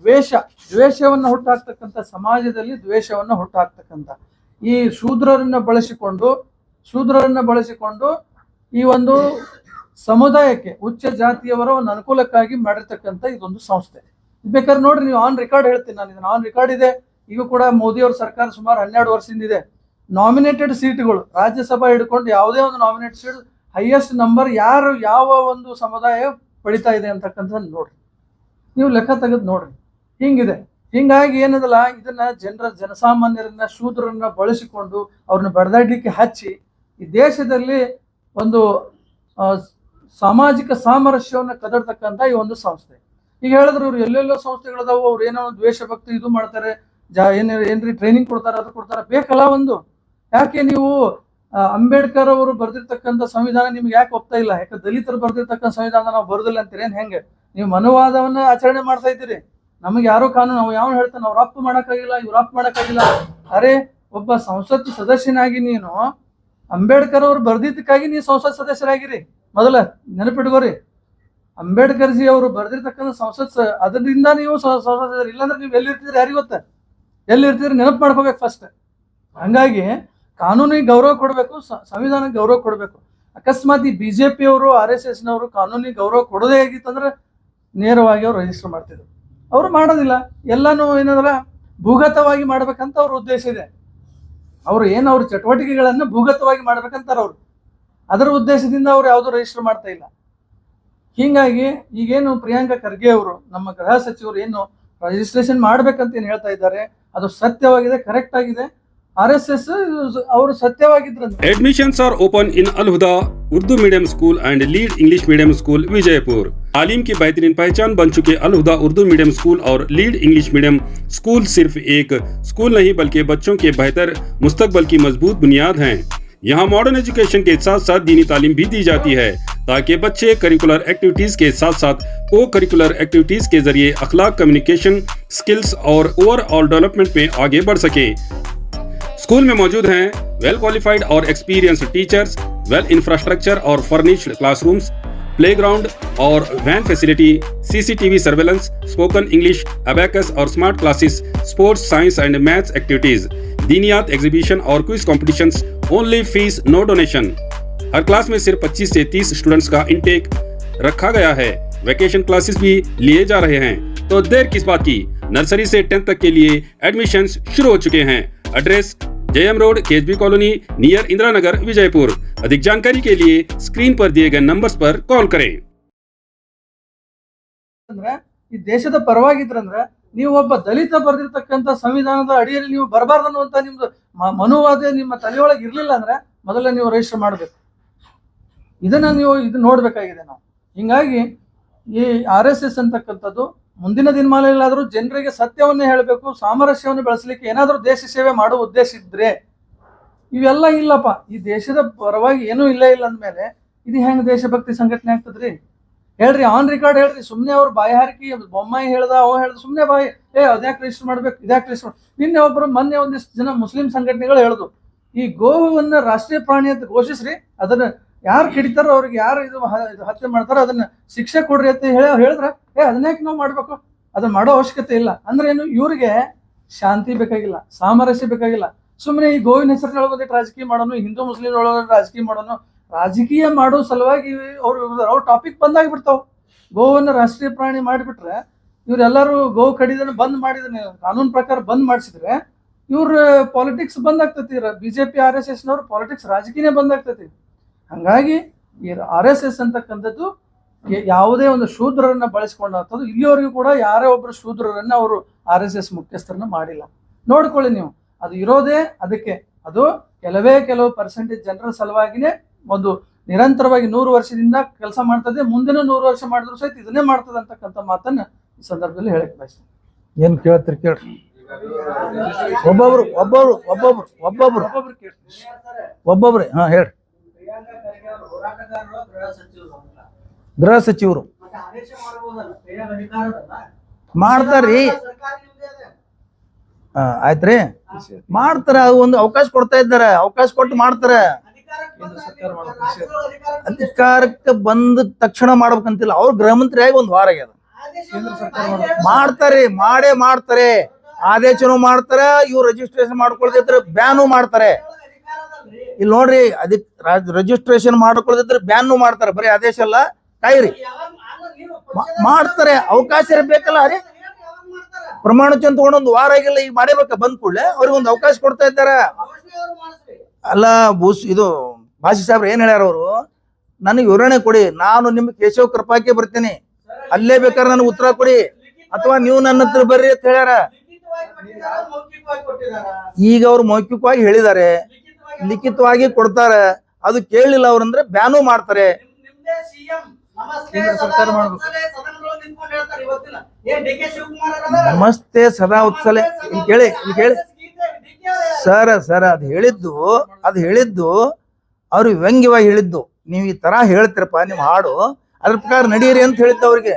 ದ್ವೇಷವನ್ನು ಹುಟ್ಟಾಕ್ತಕ್ಕಂಥ ಸಮಾಜದಲ್ಲಿ ದ್ವೇಷವನ್ನು ಹುಟ್ಟಾಕ್ತಕ್ಕಂಥ ಈ ಶೂದ್ರರನ್ನ ಬಳಸಿಕೊಂಡು ಈ ಒಂದು ಸಮುದಾಯಕ್ಕೆ, ಉಚ್ಚ ಜಾತಿಯವರ ಒಂದು ಅನುಕೂಲಕ್ಕಾಗಿ ಮಾಡಿರ್ತಕ್ಕಂಥ ಇದೊಂದು ಸಂಸ್ಥೆ. ಬೇಕಾದ್ರೆ ನೋಡ್ರಿ, ನೀವು ಆನ್ ರೆಕಾರ್ಡ್ ಹೇಳ್ತೀನಿ ನಾನು. ಇದನ್ನ ಆನ್ ರೆಕಾರ್ಡ್ ಇದೆ. ಈಗ ಕೂಡ ಮೋದಿ ಅವ್ರ ಸರ್ಕಾರ ಸುಮಾರು 12 ವರ್ಷದಿಂದ ಇದೆ. ನಾಮಿನೇಟೆಡ್ ಸೀಟ್ಗಳು ರಾಜ್ಯಸಭಾ ಹಿಡ್ಕೊಂಡು ಯಾವುದೇ ಒಂದು ನಾಮಿನೇಟೆಡ್ ಸೀಟ್ ಹೈಯೆಸ್ಟ್ ನಂಬರ್ ಯಾವ ಒಂದು ಸಮುದಾಯ ಪಡಿತಾ ಇದೆ ಅಂತಕ್ಕಂಥದ್ದು ನೋಡ್ರಿ. ನೀವು ಲೆಕ್ಕ ತೆಗೆದು ನೋಡ್ರಿ. ಹಿಂಗಿದೆ. ಹಿಂಗಾಗಿ ಏನದಲ್ಲ, ಇದನ್ನ ಜನಸಾಮಾನ್ಯರನ್ನ, ಶೂದ್ರರನ್ನ ಬಳಸಿಕೊಂಡು ಅವ್ರನ್ನ ಬಡದಾಡ್ಲಿಕ್ಕೆ ಹಚ್ಚಿ ಈ ದೇಶದಲ್ಲಿ ಒಂದು ಸಾಮಾಜಿಕ ಸಾಮರಸ್ಯವನ್ನು ಕದಡ್ತಕ್ಕಂಥ ಈ ಒಂದು ಸಂಸ್ಥೆ. ಈಗ ಹೇಳಿದ್ರು ಇವ್ರು ಎಲ್ಲೆಲ್ಲೋ ಸಂಸ್ಥೆಗಳದಾವು, ಅವ್ರು ಏನೋ ದ್ವೇಷಭಕ್ತಿ ಇದು ಮಾಡ್ತಾರೆ, ಏನ್ರಿ ಟ್ರೈನಿಂಗ್ ಕೊಡ್ತಾರೆ, ಅದು ಕೊಡ್ತಾರೆ. ಬೇಕಲ್ಲ ಒಂದು. ಯಾಕೆ ನೀವು ಅಂಬೇಡ್ಕರ್ ಅವರು ಬರ್ದಿರ್ತಕ್ಕಂಥ ಸಂವಿಧಾನ ನಿಮ್ಗೆ ಯಾಕೆ ಒಪ್ತಾ ಇಲ್ಲ? ಯಾಕೆ ದಲಿತರು ಬರ್ದಿರ್ತಕ್ಕಂಥ ಸಂವಿಧಾನ ನಾವು ಬರೋದಿಲ್ಲ ಅಂತೀರಿ? ಹೆಂಗೆ ನೀವು ಮನುವಾದವನ್ನ ಆಚರಣೆ ಮಾಡ್ತಾ ಇದ್ದೀರಿ? ನಮಗೆ ಯಾರೋ ಕಾನೂನು ನಾವು ಯಾವ ಹೇಳ್ತಾನೆ, ಅವ್ರು ಅಪ್ ಮಾಡೋಕ್ಕಾಗಿಲ್ಲ, ಇವ್ರು ಅಪ್ ಮಾಡೋಕ್ಕಾಗಿಲ್ಲ. ಅರೆ, ಒಬ್ಬ ಸಂಸತ್ ಸದಸ್ಯನಾಗಿ ನೀನು ಅಂಬೇಡ್ಕರ್ ಅವ್ರು ಬರ್ದಿದ್ದಕ್ಕಾಗಿ ನೀವು ಸಂಸತ್ ಸದಸ್ಯರಾಗಿರಿ. ಮೊದಲ ನೆನಪಿಟ್ಕೋರಿ, ಅಂಬೇಡ್ಕರ್ ಜಿ ಅವರು ಬರ್ದಿರ್ತಕ್ಕಂಥ ಸಂಸತ್, ಅದರಿಂದ ನೀವು ಸಂಸತ್. ಇಲ್ಲಾಂದ್ರೆ ನೀವು ಎಲ್ಲಿರ್ತಿದ್ರಿ ಯಾರಿಗೆ ಗೊತ್ತ? ಎಲ್ಲಿರ್ತಿದ್ರಿ ನೆನಪು ಮಾಡ್ಕೋಬೇಕು ಫಸ್ಟ್. ಹಂಗಾಗಿ ಕಾನೂನಿಗೆ ಗೌರವ ಕೊಡಬೇಕು, ಸಂವಿಧಾನಕ್ಕೆ ಗೌರವ ಕೊಡಬೇಕು. ಅಕಸ್ಮಾತ್ ಈ ಬಿಜೆಪಿ ಅವರು, RSSನವರು ಕಾನೂನಿಗೆ ಗೌರವ ಕೊಡೋದೇ ಆಗಿತ್ತಂದ್ರೆ ನೇರವಾಗಿ ಅವ್ರು ರಿಜಿಸ್ಟರ್ ಮಾಡ್ತಿದ್ರು. ಅವರು ಮಾಡೋದಿಲ್ಲ. ಎಲ್ಲಾನು ಏನಂದ್ರೆ ಭೂಗತವಾಗಿ ಮಾಡ್ಬೇಕಂತ ಅವ್ರ ಉದ್ದೇಶ ಇದೆ. ಅವ್ರು ಏನು ಅವ್ರ ಚಟುವಟಿಕೆಗಳನ್ನು ಭೂಗತವಾಗಿ ಮಾಡ್ಬೇಕಂತಾರ ಅವ್ರು. ಅದರ ಉದ್ದೇಶದಿಂದ ಅವ್ರು ಯಾವುದೂ ರಿಜಿಸ್ಟರ್ ಮಾಡ್ತಾ ಇಲ್ಲ. ಹೀಗಾಗಿ ಈಗೇನು ಪ್ರಿಯಾಂಕಾ ಖರ್ಗೆ ಅವರು, ನಮ್ಮ ಗೃಹ ಸಚಿವರು ಏನು ರಿಜಿಸ್ಟ್ರೇಷನ್ ಮಾಡ್ಬೇಕಂತ ಏನು ಹೇಳ್ತಾ ಇದ್ದಾರೆ, ಅದು ಸತ್ಯವಾಗಿದೆ, ಕರೆಕ್ಟ್ ಆಗಿದೆ. RSS ಅವರು ಸತ್ಯವಾಗಿದ್ರಂದ್ರೆ. Admissions are open in Al-Huda Urdu medium school and lead English medium school Vijaypur. तालीम की बेहतरीन पहचान बन चुके अल-हुदा उर्दू मीडियम स्कूल और लीड इंग्लिश मीडियम स्कूल सिर्फ एक स्कूल नहीं बल्कि बच्चों के बेहतर मुस्तकबल की मजबूत बुनियाद हैं। यहाँ मॉडर्न एजुकेशन के साथ साथ दीनी तालीम भी दी जाती है ताकि बच्चे करिकुलर एक्टिविटीज के साथ साथ को करिकुलर एक्टिविटीज के जरिए अखलाक, कम्युनिकेशन स्किल्स और ओवरऑल डेवलपमेंट में आगे बढ़ सके। स्कूल में मौजूद हैं वेल क्वालिफाइड और एक्सपीरियंस्ड टीचर्स, वेल इंफ्रास्ट्रक्चर और फर्निश्ड क्लासरूम्स, प्लेग्राउंड और van facility, CCTV surveillance, spoken English, abacus और smart classes, sports, science and maths activities, दीनियात एग्जीबिशन और quiz competitions, only fees no donation. हर क्लास में सिर्फ 25 से 30 स्टूडेंट्स का इंटेक रखा गया है। वेकेशन क्लासेस भी लिए जा रहे हैं, तो देर किस बात की, नर्सरी से 10th तक के लिए एडमिशंस शुरू हो चुके हैं। Address JM road, KSB colony, near Indira Nagar, Vijayapur. अधिक जानकारी के लिए स्क्रीन पर दिए गए नंबर्स पर कॉल करें। ಅಂದ್ರೆ ಈ ದೇಶದ ಪರವಾಗಿದ್ರಂದ್ರೆ ನೀವು ಒಬ್ಬ ದಲಿತ ಬರೆದಿರ್ತಕ್ಕಂಥ ಸಂವಿಧಾನದ ಅಡಿಯಲ್ಲಿ ನೀವು ಬರಬಾರ್ದು ಅನ್ನುವಂತ ನಿಮ್ದು ಮನೋವಾದ ನಿಮ್ಮ ತಲೆಯೊಳಗೆ ಇರ್ಲಿಲ್ಲ ಅಂದ್ರೆ ಮೊದಲೇ ನೀವು ರಿಜಿಸ್ಟರ್ ಮಾಡಬೇಕು. ಇದನ್ನ ನೀವು ನೋಡ್ಬೇಕಾಗಿದೆ ನಾವು. ಹಿಂಗಾಗಿ ಈ RSS ಅಂತಕ್ಕಂಥದ್ದು ಮುಂದಿನ ದಿನಮಾನಗಳಾದ್ರೂ ಜನರಿಗೆ ಸತ್ಯವನ್ನೇ ಹೇಳಬೇಕು, ಸಾಮರಸ್ಯವನ್ನು ಬೆಳೆಸಲಿಕ್ಕೆ ಏನಾದರೂ ದೇಶ ಸೇವೆ ಮಾಡುವ ಉದ್ದೇಶ ಇದ್ರೆ ಇವೆಲ್ಲ ಇಲ್ಲಪ್ಪ, ಈ ದೇಶದ ಪರವಾಗಿ ಏನೂ ಇಲ್ಲ ಅಂದ್ಮೇಲೆ ಇದು ಹೆಂಗ್ ದೇಶಭಕ್ತಿ ಸಂಘಟನೆ ಆಗ್ತದ್ರಿ? ಹೇಳ್ರಿ, ಆನ್ ರೆಕಾರ್ಡ್ ಹೇಳ್ರಿ. ಸುಮ್ಮನೆ ಅವ್ರು ಬಾಯಿ ಹಾರಿಕಿ ಬೊಮ್ಮಾಯಿ ಹೇಳ್ದ ಸುಮ್ಮನೆ ಬಾಯಿ ಅದ್ಯಾಕೆ ರಿಜಿಸ್ಟರ್ ಮಾಡ್ಬೇಕು, ಇದ್ಯಾಕೆ ರಿಜಿಸ್ಟರ್. ಮೊನ್ನೆ ಒಂದಿಷ್ಟು ಜನ ಮುಸ್ಲಿಂ ಸಂಘಟನೆಗಳು ಹೇಳುದು ಈ ಗೋವನ್ನ ರಾಷ್ಟ್ರೀಯ ಪ್ರಾಣಿ ಅಂತ ಘೋಷಿಸ್ರಿ, ಅದನ್ನ ಯಾರು ಕಿಡಿತಾರೋ ಅವ್ರಿಗೆ ಯಾರು ಇದು ಹತ್ಯೆ ಮಾಡ್ತಾರೋ ಅದನ್ನ ಶಿಕ್ಷೆ ಕೊಡ್ರಿ ಅಂತ ಹೇಳಿದ್ರೆ ಅದನ್ಯಾಕೆ ನಾವು ಮಾಡ್ಬೇಕು, ಅದನ್ನ ಮಾಡೋ ಅವಶ್ಯಕತೆ ಇಲ್ಲ. ಅಂದ್ರೆ ಏನು, ಇವ್ರಿಗೆ ಶಾಂತಿ ಬೇಕಾಗಿಲ್ಲ, ಸಾಮರಸ್ಯ ಬೇಕಾಗಿಲ್ಲ. ಸುಮ್ಮನೆ ಈ ಗೋವಿನ ಹೆಸರಿನೊಳಗೆ ಒಂದಿಟ್ಟು ರಾಜಕೀಯ ಮಾಡೋನು, ಹಿಂದೂ ಮುಸ್ಲಿಂ ಒಳಗೆ ರಾಜಕೀಯ ಮಾಡೋನು, ರಾಜಕೀಯ ಮಾಡೋ ಸಲುವಾಗಿ ಅವ್ರ ಟಾಪಿಕ್ ಬಂದಾಗ್ಬಿಡ್ತಾವ. ಗೋವನ್ನು ರಾಷ್ಟ್ರೀಯ ಪ್ರಾಣಿ ಮಾಡಿಬಿಟ್ರೆ ಇವರೆಲ್ಲರೂ ಗೋ ಕಡಿದನ್ನು ಬಂದ್ ಮಾಡಿದ್ರೆ, ಕಾನೂನು ಪ್ರಕಾರ ಬಂದ್ ಮಾಡಿಸಿದ್ರೆ ಇವ್ರ ಪಾಲಿಟಿಕ್ಸ್ ಬಂದ್ ಆಗ್ತೈತಿ. BJP RSSನವ್ರ ಪಾಲಿಟಿಕ್ಸ್ ರಾಜಕೀಯ ಬಂದ್ ಆಗ್ತೈತಿ. ಹಂಗಾಗಿ ಈ RSS ಅಂತಕ್ಕಂಥದ್ದು ಯಾವುದೇ ಒಂದು ಶೂದ್ರರನ್ನ ಬಳಸ್ಕೊಂಡಂಥದ್ದು ಇಲ್ಲಿವರೆಗೂ ಕೂಡ ಯಾರೇ ಒಬ್ರು ಶೂದ್ರರನ್ನ ಅವರು RSS ಮುಖ್ಯಸ್ಥರನ್ನ ಮಾಡಿಲ್ಲ. ನೋಡ್ಕೊಳ್ಳಿ ನೀವು, ಅದು ಇರೋದೇ ಅದಕ್ಕೆ. ಅದು ಕೆಲವು ಪರ್ಸೆಂಟೇಜ್ ಜನರ ಸಲುವಾಗಿನೇ ಒಂದು ನಿರಂತರವಾಗಿ 100 ವರ್ಷದಿಂದ ಕೆಲಸ ಮಾಡ್ತದೆ. ಮುಂದಿನ 100 ವರ್ಷ ಮಾಡಿದ್ರು ಸಹಿತ ಇದನ್ನೇ ಮಾಡ್ತದೆ ಅಂತಕ್ಕಂಥ ಮಾತನ್ನ ಈ ಸಂದರ್ಭದಲ್ಲಿ ಹೇಳಕ್ ಬಯಸ್ತೇನೆ. ಏನ್ ಕೇಳ್ತೀರಿ ಕೇಳ್ರಿ. ಒಬ್ಬೊಬ್ರು ಹಾ ಹೇಳ್ರಿ. ಗೃಹ ಸಚಿವರು ಮಾಡ್ತಾರ್ರಿ, ಆಯ್ತ್ರಿ, ಮಾಡ್ತಾರ. ಒಂದು ಅವಕಾಶ ಕೊಡ್ತಾ ಇದ್ದಾರೆ, ಅವಕಾಶ ಕೊಟ್ಟು ಮಾಡ್ತಾರ. ಅಧಿಕಾರಕ್ಕೆ ಬಂದ ತಕ್ಷಣ ಮಾಡ್ಬೇಕಂತಿಲ್ಲ. ಅವ್ರು ಗೃಹ ಮಂತ್ರಿ ಆಗಿ 1 ವಾರ ಆಗ್ಯದ. ಮಾಡ್ತಾರೆ, ಮಾಡ್ತಾರೆ, ಆದೇಶನೂ ಮಾಡ್ತಾರ. ಇವ್ರು ರಿಜಿಸ್ಟ್ರೇಷನ್ ಮಾಡ್ಕೊಳ್ದಿದ್ರೆ ಬ್ಯಾನು ಮಾಡ್ತಾರೆ. ಇಲ್ಲಿ ನೋಡ್ರಿ, ರಿಜಿಸ್ಟ್ರೇಷನ್ ಮಾಡ್ಕೊಳ್ದಿದ್ರೆ ಬ್ಯಾನು ಮಾಡ್ತಾರೆ. ಬರೀ ಆದೇಶ ಅಲ್ಲ, ಕಾಯಿರಿ ಮಾಡ್ತಾರೆ. ಅವಕಾಶ ಇರಬೇಕಲ್ಲ ರೀ. ಪ್ರಮಾಣ ವಚನ ತಗೊಂಡು 1 ವಾರ ಆಗಿಲ್ಲ, ಈಗ ಮಾಡೇಬೇಕ. ಬಂದ್ ಕೂಡಲೇ ಅವ್ರಿಗೆ ಒಂದು ಅವಕಾಶ ಕೊಡ್ತಾ ಇದ್ದಾರ. ಅಲ್ಲ ಇದು ಭಾಷಿ ಸಾಹೇಬ್ರು ಏನ್ ಹೇಳ್ಯಾರ, ಅವರು ನನಗೆ ವಿವರಣೆ ಕೊಡಿ, ನಾನು ನಿಮ್ಗೆ ಕೇಶವ ಕೃಪಾಕ್ಕೆ ಬರ್ತೀನಿ, ಅಲ್ಲೇ ಬೇಕಾದ್ರೆ ನನಗೆ ಉತ್ತರ ಕೊಡಿ, ಅಥವಾ ನೀವು ನನ್ನ ಹತ್ರ ಬರ್ರಿ ಅಂತ ಹೇಳ್ಯಾರ. ಈಗ ಅವ್ರು ಮೌಖಿಕವಾಗಿ ಹೇಳಿದ್ದಾರೆ, ಲಿಖಿತವಾಗಿ ಕೊಡ್ತಾರೆ. ಅದು ಕೇಳಲಿಲ್ಲ ಅವ್ರಂದ್ರೆ ಬ್ಯಾನು ಮಾಡ್ತಾರೆ. ನಮಸ್ತೆ ಸದಾ ಉತ್ಸಲೆ ಕೇಳಿ ಸರ್ ಅದು ಹೇಳಿದ್ದು ಅವ್ರು ವ್ಯಂಗ್ಯವಾಗಿ ಹೇಳಿದ್ದು. ನೀವು ಈ ತರ ಹೇಳ್ತೀರಪ್ಪ, ನೀವು ಹಾಡು ಅದ್ರ ಪ್ರಕಾರ ನಡೀರಿ ಅಂತ ಹೇಳಿದ್ದ ಅವ್ರಿಗೆ.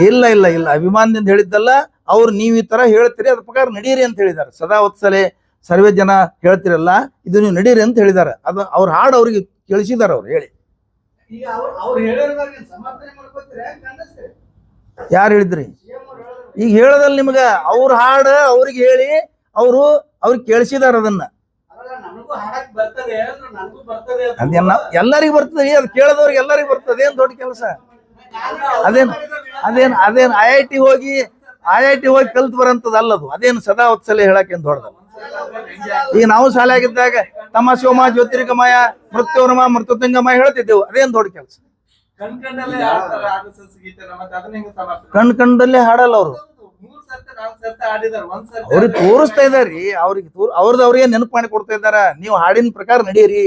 ಇಲ್ಲ ಅಭಿಮಾನದಿಂದ ಹೇಳಿದ್ದಲ್ಲ ಅವ್ರು. ನೀವು ಈ ತರ ಹೇಳ್ತೀರಿ, ಅದ್ರ ಪ್ರಕಾರ ನಡೀರಿ ಅಂತ ಹೇಳಿದ್ದಾರೆ. ಸದಾ ಉತ್ಸಲೆ ಸರ್ವೇ ಜನ ಹೇಳ್ತಿರಲ್ಲ, ಇದು ನೀವು ನಡೀರಿ ಅಂತ ಹೇಳಿದ್ದಾರೆ. ಅದು ಅವ್ರ ಹಾಡು ಅವ್ರಿಗೆ ಕೇಳಿಸಿದಾರ. ಅವ್ರು ಹೇಳಿ ಯಾರು ಹೇಳಿದ್ರಿ? ಈಗ ಹೇಳದಲ್ಲ ನಿಮ್ಗ, ಅವ್ರ ಹಾಡು ಅವ್ರಿಗೆ ಹೇಳಿ ಅವ್ರಿಗೆ ಕೇಳಿಸಿದಾರ. ಅದನ್ನ ಅದೇನ ಎಲ್ಲರಿಗೂ ಬರ್ತದೆ, ಅದು ಕೇಳದವ್ರಿಗೆ ಎಲ್ಲರಿಗೂ ಬರ್ತದೆ. ಏನ್ ದೊಡ್ಡ ಕೆಲಸ ಅದೇನ್ IIT ಹೋಗಿ ಕಲ್ತ್ ಬರಂತದಲ್ಲದು. ಅದೇನು ಸದಾ ಉತ್ಸಲೆ ಹೇಳಕ್ ಏನ್ ದೊಡ್ಡದಲ್ಲ. ಈಗ ನಾವು ಶಾಲೆ ಆಗಿದ್ದಾಗ ತಮ್ಮ ಶಿವಮ ಜ್ಯೋತಿರ್ಗಮಯ ಮೃತ್ಯುರ್ಮ ಮೃತ್ಯುತಂಗಮಯ ಹೇಳ್ತಿದ್ದೆವು. ಅದೇನ್ ದೊಡ್ಡ ಕೆಲಸ. ಕಣ್ಕಂಡಲ್ಲೇ ಹಾಡಲ್ಲ ಅವರು. ಅವ್ರಿಗೆ ತೋರಿಸ್ತಾ ಇದಾರಿ, ಅವ್ರಿಗೆ ಅವ್ರಿಗೆ ನೆನಪು ಮಾಡಿ ಕೊಡ್ತಾ ಇದಾರ. ನೀವು ಹಾಡಿನ ಪ್ರಕಾರ ನಡೀರಿ.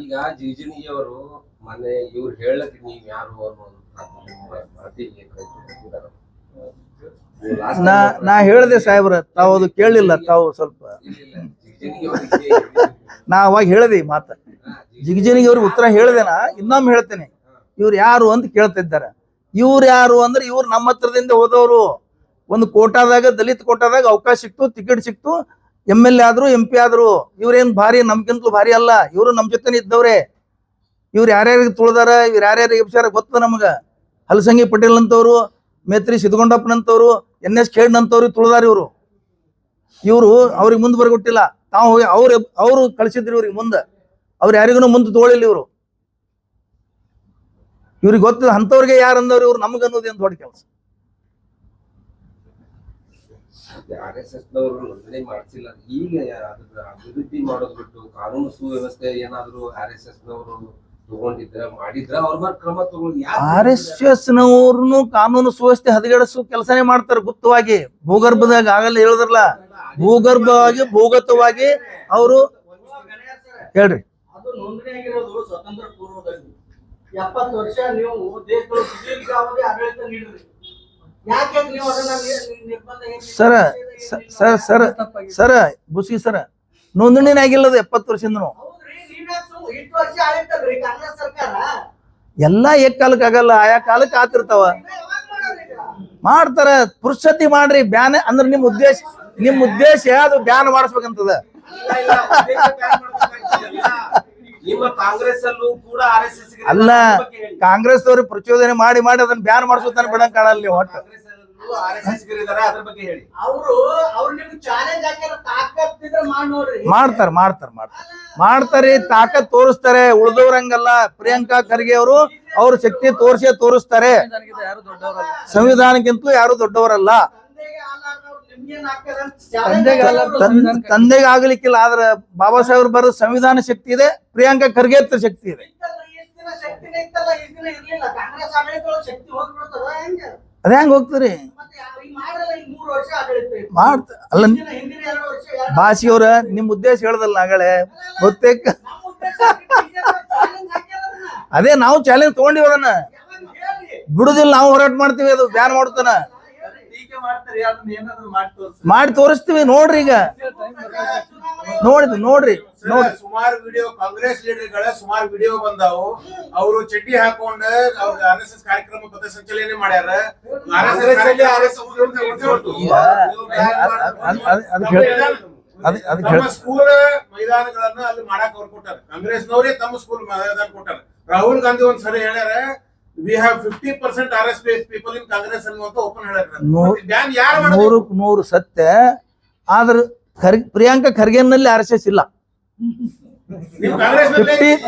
ಈಗ ಜಿಜಿನಿಯವರು ಮೊನ್ನೆ ಇವ್ರು ಹೇಳಕ್ ನೀವ್ ಯಾರು ನಾ ಹೇಳ್ದೆ ಸಾಹೇಬ್ರ, ತಾವು ಅದು ಕೇಳಲಿಲ್ಲ. ತಾವು ಸ್ವಲ್ಪ ನಾ ಅವಾಗ ಹೇಳ್ದೆ ಮಾತ. ಜಿಗಜಿನಿಗೆ ಅವ್ರಿಗೆ ಉತ್ತರ ಹೇಳ್ದೇನಾ, ಇನ್ನೊಮ್ಮೆ ಹೇಳ್ತೇನೆ. ಇವ್ರು ಯಾರು ಅಂತ ಕೇಳ್ತಾ ಇದ್ದಾರೆ. ಇವ್ರು ಯಾರು ಅಂದ್ರೆ ಇವ್ರು ನಮ್ಮ ಹತ್ರದಿಂದ ಹೋದವರು. ಒಂದು ಕೋಟಾದಾಗ, ದಲಿತ ಕೋಟಾದಾಗ ಅವಕಾಶ ಸಿಕ್ತು, ಟಿಕೆಟ್ ಸಿಕ್ತು, MLA ಆದ್ರು, MP ಆದ್ರು. ಇವ್ರೇನ್ ಭಾರಿ ನಮ್ಗಿಂತಲೂ ಭಾರಿ ಅಲ್ಲ. ಇವರು ನಮ್ ಜೊತೆ ಇದ್ದವ್ರೆ. ಇವ್ರು ಯಾರ್ಯಾರಿಗೆ ತುಳಿದಾರ, ಇವ್ರು ಯಾರ್ಯಾರಿಗೆ ಎಬ್ಸಾರ ಗೊತ್ತ ನಮಗ. ಹಲಸಂಗಿ ಪಟೇಲ್ ಅಂತವ್ರು, ಮೇತ್ರಿ ಸಿದ್ಧಗೊಂಡಪ್ಪನಂತವ್ರು, NS ಖೇಡ್ನಂತವ್ರಿಗೆ ತುಳಿದಾರ ಇವರು. ಅವ್ರಿಗೆ ಮುಂದೆ ಬರ್ಗೊಟ್ಟಿಲ್ಲ. ತಾವು ಹೋಗಿ ಅವ್ರು ಕಳಿಸಿದ್ರು ಇವ್ರಿಗೆ ಮುಂದೆ. ಅವ್ರು ಯಾರಿಗೂ ಮುಂದೆ ತೋಳಿಲ್ಲ ಇವರು. ಇವ್ರಿಗೆ ಗೊತ್ತಿಲ್ಲ ಅಂತವ್ರಿಗೆ ಯಾರು ಅಂದವ್ರು ಇವ್ರು ನಮ್ಗೆ ಅನ್ನೋದೇನು ದೊಡ್ಡ ಕೆಲಸ. RSS ನವರು ನೋಂದಣಿ ಮಾಡಿಸಿಲ್ಲ. ಈಗ ಅಭಿವೃದ್ಧಿ ಮಾಡೋದ್ ಬಿಟ್ಟು ಕಾನೂನು ಸುವ್ಯವಸ್ಥೆ ಏನಾದ್ರು RSS ನವರು ತಗೊಂಡಿದ್ರ ಮಾಡಿದ್ರ ಅವ್ರ ಮೇಲೆ ಕ್ರಮ ತಗೊಳ್ಳಿ. RSS ನವ್ರನ್ನು ಕಾನೂನು ಸುವ್ಯವಸ್ಥೆ ಹದಗೆಡಿಸೋ ಕೆಲಸನೇ ಮಾಡ್ತಾರೆ ಗುಪ್ತವಾಗಿ. ಭೂಗರ್ಭದಾಗ ಆಗಲ್ಲ ಹೇಳಿದ್ರಲ್ಲ, ಭೂಗತವಾಗಿ ಅವರು ಹೇಳ್ರಿ. ಅದು ನೋಂದಣಿ ಆಗಿರೋದು ಸ್ವತಂತ್ರ ಪೂರ್ವದಲ್ಲಿ 70 ವರ್ಷ ನೀವು ದೇಶಗಳು ಸುದೀರ್ಘಾವಧಿ ಆಡಳಿತ ನೀಡಿದ್ರಿ. ಯಾಕೆ ನೀವು ಅದನ್ನ ನಿರ್ಬಂಧ ಸರ ಬುಸಿ ಸರ ನೋಂದಣಿನೇ ಆಗಿಲ್ಲದ 70 ವರ್ಷದಿಂದ. ಕಾಂಗ್ರೆಸ್ ಸರ್ಕಾರ ಎಲ್ಲಾ ಏಕಾಲಕ್ಕೆ ಆಗಲ್ಲ, ಆಯಾ ಕಾಲಕ್ಕೆ ಆತಿರ್ತಾವ. ಮಾಡ್ತಾರ. ಪುರುಷತಿ ಮಾಡ್ರಿ. ಬ್ಯಾನ್ ಅಂದ್ರೆ ನಿಮ್ ಉದ್ದೇಶ ಅದು ಬ್ಯಾನ್ ಮಾಡಿಸ್ಬೇಕಂತದ. ಕಾಂಗ್ರೆಸ್ ಅಲ್ಲೂ ಕೂಡ RSS ಅಲ್ಲ, ಕಾಂಗ್ರೆಸ್ ಅವ್ರಿಗೆ ಪ್ರಚೋದನೆ ಮಾಡಿ ಅದನ್ನ ಬ್ಯಾನ್ ಮಾಡಿಸೋತಾನೆ ಬಿಡಂಗ್ ಕಾಣಲ್ಲ ನೀವು. ಒಟ್ಟು ಮಾಡ್ತಾರೆ, ತಾಕತ್ ತೋರಿಸ್ತಾರೆ. ಉಳ್ದವ್ರಂಗಲ್ಲ. ಪ್ರಿಯಾಂಕಾ ಖರ್ಗೆ ಅವ್ರ ಶಕ್ತಿ ತೋರಿಸ್ತಾರೆ. ಸಂವಿಧಾನಕ್ಕಿಂತಲೂ ಯಾರು ದೊಡ್ಡವರಲ್ಲ. ತಂದೆಗೆ ಆಗ್ಲಿಕ್ಕಿಲ್ಲ. ಆದ್ರೆ ಬಾಬಾ ಸಾಹೇಬ್ ಬರೋ ಸಂವಿಧಾನ ಶಕ್ತಿ ಇದೆ, ಪ್ರಿಯಾಂಕಾ ಖರ್ಗೆ ಹತ್ರ ಶಕ್ತಿ ಇದೆ. ಅದ ಹೆಂಗ್ ಹೋಗ್ತೀರಿ? ಅಲ್ಲ ಭಾಷಿಯವ್ರ ನಿಮ್ ಉದ್ದೇಶ ಹೇಳ್ದಲ್ಲ ನಾಗಳೆ ಬಹುತೇಕ. ಅದೇ ನಾವು ಚಾಲೆಂಜ್ ತಗೊಂಡಿವಿ. ಅದನ್ನ ಬಿಡುದಿಲ್ಲ, ನಾವು ಹೋರಾಟ ಮಾಡ್ತೀವಿ. ಅದು ಬ್ಯಾನ್ ಮಾಡ್ತಾನ ಮಾಡಿ ತೋರಿಸ್ತೀವಿ. ನೋಡ್ರಿ, ಈಗ ನೋಡ್ರಿ ಸುಮಾರು ವಿಡಿಯೋ ಕಾಂಗ್ರೆಸ್ ಲೀಡರ್ಗಳ ಸುಮಾರು ವಿಡಿಯೋ ಬಂದಾವು. ಅವರು ಚಡ್ಡಿ ಹಾಕೊಂಡ ಅವ್ರ RSS ಕಾರ್ಯಕ್ರಮ ಪಥಸಂಚಲನೆ ಮಾಡ್ಯಾರ. ಸ್ಕೂಲ್ ಮೈದಾನಗಳನ್ನ ಅಲ್ಲಿ ಮಾಡಾಕ ಅವ್ರು ಕೊಟ್ಟಾರ. ಕಾಂಗ್ರೆಸ್ನವರೇ ತಮ್ಮ ಸ್ಕೂಲ್ ಮೈದಾನ ಕೊಟ್ಟಾರ. ರಾಹುಲ್ ಗಾಂಧಿ ಒಂದ್ಸರಿ ಹೇಳ್ಯಾರ, we have 50% RSS people in Congress ಅನ್ನುವಂತ ಓಪನ್ ಹೇಳ್ಯಾರ. 100 ಸತ್ಯ. ಆದ್ರೆ ಪ್ರಿಯಾಂಕಾ ಖರ್ಗೆನಲ್ಲಿ RSS ಇಲ್ಲ.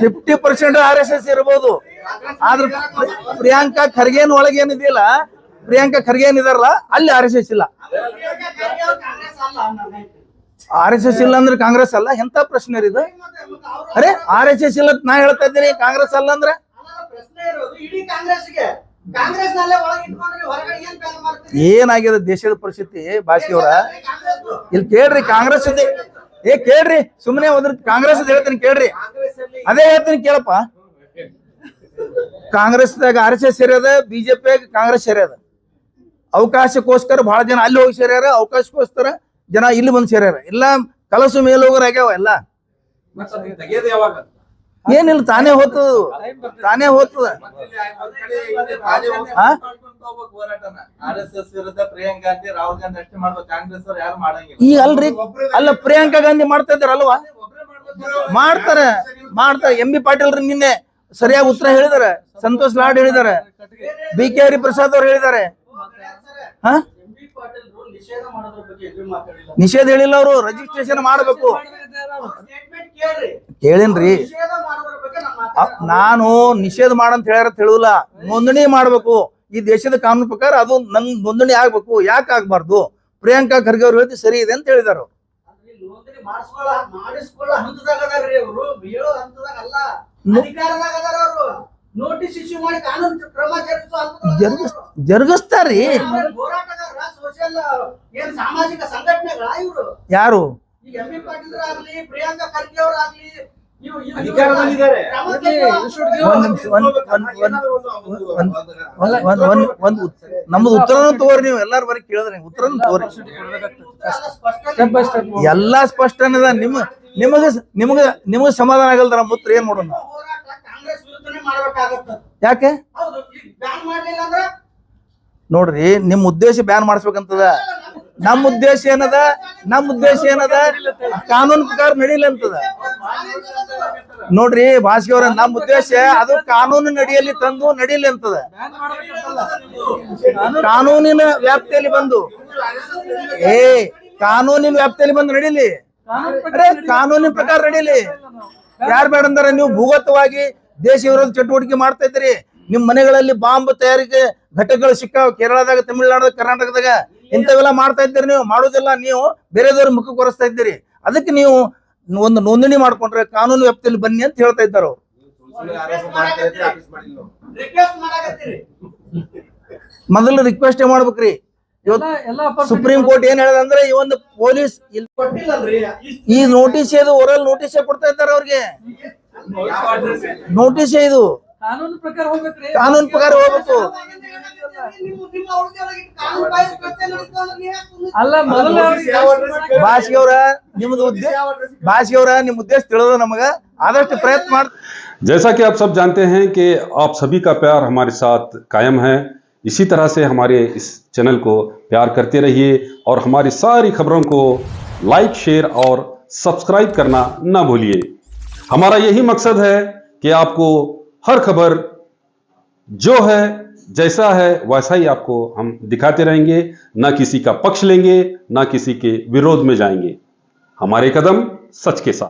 50% RSS ಇರಬಹುದು. ಆದ್ರೆ ಪ್ರಿಯಾಂಕಾ ಖರ್ಗೆನ್ ಒಳಗೇನಿದೆಯಲ್ಲ, ಪ್ರಿಯಾಂಕಾ ಖರ್ಗೆನ್ ಇದಾರಲ್ಲ, ಅಲ್ಲಿ RSS ಇಲ್ಲ. RSS ಇಲ್ಲ ಅಂದ್ರೆ ಕಾಂಗ್ರೆಸ್ ಅಲ್ಲ? ಎಂತ ಪ್ರಶ್ನೆ ಇದು? ಅರೆ RSS ಇಲ್ಲ ನಾ ಹೇಳ್ತಾ ಇದ್ದೀನಿ, ಕಾಂಗ್ರೆಸ್ ಅಲ್ಲ ಅಂದ್ರೆ ಏನಾಗಿದೆ ದೇಶದ ಪರಿಸ್ಥಿತಿ? ಭಾಷೆಯವರ ಇಲ್ಲಿ ಕೇಳ್ರಿ. ಕಾಂಗ್ರೆಸ್ ಕೇಳ್ರಿ, ಸುಮ್ಮನೆ ಹೋದ್ರ ಕಾಂಗ್ರೆಸ್ ಹೇಳ್ತೀನಿ ಕೇಳ್ರಿ. ಅದೇ ಹೇಳ್ತೀನಿ ಕೇಳಪ್ಪ. ಕಾಂಗ್ರೆಸ್ದಾಗ RSS ಸೇರ್ಯದ, BJP ಕಾಂಗ್ರೆಸ್ ಸೇರ್ಯದ. ಅವಕಾಶಕ್ಕೋಸ್ಕರ ಬಹಳ ಜನ ಅಲ್ಲಿ ಹೋಗಿ ಸೇರ್ಯಾರ, ಅವಕಾಶಕ್ಕೋಸ್ಕರ ಜನ ಇಲ್ಲಿ ಬಂದು ಸೇರ್ಯಾರ. ಇಲ್ಲ ಕಲಸು ಮೇಲೋಗರ ಆಗ್ಯಾವ ಎಲ್ಲ. ಏನಿಲ್ಲ, ತಾನೇ ಹೋಗ್ತದ. ಈಗ ಅಲ್ರಿ, ಅಲ್ಲ ಪ್ರಿಯಾಂಕಾ ಗಾಂಧಿ ಮಾಡ್ತಾ ಇದ್ದಾರಲ್ವಾ? ಮಾಡ್ತಾರೆ. MB ಪಾಟೀಲ್ ನಿನ್ನೆ ಸರಿಯಾಗಿ ಉತ್ತರ ಹೇಳಿದಾರೆ. ಸಂತೋಷ್ ಲಾಡ್ ಹೇಳಿದ್ದಾರೆ. BK ಹರಿಪ್ರಸಾದ್ ಅವ್ರು ಹೇಳಿದ್ದಾರೆ. ನಿಷೇಧ ಹೇಳಿಲ್ಲ. ಅವರು ರಿಜಿಸ್ಟ್ರೇಷನ್ ಮಾಡಬೇಕು. ಕೇಳೇನ್ರಿ, ನಾನು ನಿಷೇಧ ಮಾಡಂತ ಹೇಳ್ಯಾರ ಹೇಳುದಿಲ್ಲ. ನೋಂದಣಿ ಮಾಡ್ಬೇಕು. ಈ ದೇಶದ ಕಾನೂನು ಪ್ರಕಾರ ಅದು ನನ್ ನೋಂದಣಿ ಆಗ್ಬೇಕು. ಯಾಕೆ ಆಗ್ಬಾರ್ದು? ಪ್ರಿಯಾಂಕಾ ಖರ್ಗೆ ಅವ್ರು ಹೇಳಿದ್ ಸರಿ ಇದೆ ಅಂತ ಹೇಳಿದಾರ. ನೋಟಿಸ್ ಇಶ್ಯೂ ಮಾಡಿ ಕಾನೂನು ಕ್ರಮ ಜರುಗಿಸ್ತಾರ್ರಿ. ಹೋರಾಟಗಾರ ಸೋಷಿಯಲ್ ಏನ್ ಸಾಮಾಜಿಕ ಸಂಘಟನೆಗಳ ಇವರು ಯಾರು ಈಗ ಎಂ ಬಿ ಪಾಟೀಲ್ ಆಗ್ಲಿ ಪ್ರಿಯಾಂಕಾ ಖರ್ಗೆ ಅವರಾಗ್ಲಿ ಅಧಿಕಾರದಲ್ಲಿದ್ದಾರೆ. ಒಂದು ನಮ್ದು ಉತ್ತರನೂ ತಗೋರಿ, ನೀವು ಎಲ್ಲಾರು ಬರೀ ಕೇಳಿದ್ರಿ ಉತ್ತರನೂ ತಗೋರಿ. ಸ್ಟೆಪ್ ಬೈ ಸ್ಟೆಪ್ ಎಲ್ಲಾ ಸ್ಪಷ್ಟ ಅನ್ನದ. ನಿಮಗ ಸಮಾಧಾನ ಆಗಲ್ದ ನಮ್ಮ ಉತ್ತರ ಏನ್ ಮಾಡೋಣ? ಹೋರಾಟ ಕಾಂಗ್ರೆಸ್ ವಿರುದ್ಧನೇ ಮಾಡ್ಬೇಕಾಗತ್ತ. ಯಾಕೆ ಹೌದು, ಈಗ ಬ್ಯಾನ್ ಮಾಡ್ಲಿಲ್ಲ ಅಂದ್ರ ನೋಡ್ರಿ, ನಿಮ್ ಉದ್ದೇಶ ಬ್ಯಾನ್ ಮಾಡಿಸ್ಬೇಕಂತದ. ನಮ್ಮ ಉದ್ದೇಶ ಏನದ? ಕಾನೂನು ಪ್ರಕಾರ ನಡೀಲಿ ಅಂತದ. ನೋಡ್ರಿ ಭಾಸ್ಕಿ ಅವ್ರ, ನಮ್ಮ ಉದ್ದೇಶ ಅದು ಕಾನೂನು ನಡಿಯಲ್ಲಿ ತಂದು ನಡೀಲಿ ಅಂತದ. ಕಾನೂನಿನ ವ್ಯಾಪ್ತಿಯಲ್ಲಿ ಬಂದು ಕಾನೂನಿನ ವ್ಯಾಪ್ತಿಯಲ್ಲಿ ಬಂದು ನಡೀಲಿ. ಅರೆ ಕಾನೂನಿನ ಪ್ರಕಾರ ನಡೀಲಿ. ಯಾರು ಬೇಡ ಅಂದಾರ? ನೀವು ಭೂಗತವಾಗಿ ದೇಶ ವಿರೋಧ ಚಟುವಟಿಕೆ ಮಾಡ್ತಾ ಇದ್ದೀರಿ. ನಿಮ್ ಮನೆಗಳಲ್ಲಿ ಬಾಂಬ್ ತಯಾರಿಕೆ ಘಟಕಗಳು ಸಿಕ್ಕಾವ್. ಕೇರಳದಾಗ, ತಮಿಳುನಾಡದಾಗ, ಕರ್ನಾಟಕದಾಗ ಇಂಥವೆಲ್ಲ ಮಾಡ್ತಾ ಇದ್ದೀರಿ. ನೀವು ಮಾಡೋದಿಲ್ಲ, ನೀವು ಬೇರೆದವ್ರ ಮುಖಕ್ಕೆ ಕೊರಸ್ತಾ ಇದ್ದೀರಿ. ಅದಕ್ಕೆ ನೀವು ಒಂದು ನೋಂದಣಿ ಮಾಡ್ಕೊಂಡ್ರೆ ಕಾನೂನು ವ್ಯಾಪ್ತಿಯಲ್ಲಿ ಬನ್ನಿ ಅಂತ ಹೇಳ್ತಾ ಇದ್ದಾರೆ ಅವ್ರು. ರಿಕ್ವೆಸ್ಟ್ ಮಾಡಾಕತ್ತೀರಿ. ಮೊದಲು ರಿಕ್ವೆಸ್ಟ್ ಮಾಡ್ಬೇಕ್ರಿ. ಇವತ್ತು ಸುಪ್ರೀಂ ಕೋರ್ಟ್ ಏನ್ ಹೇಳದಂದ್ರೆ, ಈ ಒಂದು ಪೊಲೀಸ್ ಕೊಟ್ಟಿಲ್ಲಲ್ರಿ ಈ ನೋಟಿಸ್, ಇದು ಓರಲ್ ನೋಟಿಸ್ ಕೊಡ್ತಾ ಇದ್ದಾರೆ ಅವ್ರಿಗೆ. ನೋಟಿಸ್ ಇದು ಕಾನೂನು ಪ್ರಕಾರ ಹೋಗ್ಬೇಕ್ರಿ. ಕಾನೂನು ಪ್ರಕಾರ ಹೋಗ್ಬೇಕು. ನಿಮ್ಮ ಅವ್ರೊಳಗೆ ಕಾನೂನು ಬಾಹಿರ ಕೃತ್ಯ ನಡೀತು ಅಂದ್ರೆ ನೀವ್ ಯಾಕ್ ಸುಮ್ನೆ ಅಲ್ಲ ಮೊದಲ ಭಾಷಿ ಅವರ ನಿಮ್ದು ನಿಮ್ ಉದ್ದೇಶ ತಿಳಿದ ನಮಗ. ಆದಷ್ಟು ಪ್ರಯತ್ನ ಮಾಡ್. जैसा कि आप सब जानते हैं कि आप सभी का प्यार हमारे साथ कायम है। इसी तरह से हमारे इस चैनल को प्यार करते रहिए और हमारी सारी खबरों को लाइक, शेयर और सब्सक्राइब करना ना भूलिए। हमारा यही मकसद है कि आपको हर खबर जो है, जैसा है वैसा ही आपको हम दिखाते रहेंगे। ना किसी का पक्ष लेंगे, ना किसी के विरोध में जाएंगे। हमारे कदम सच के साथ।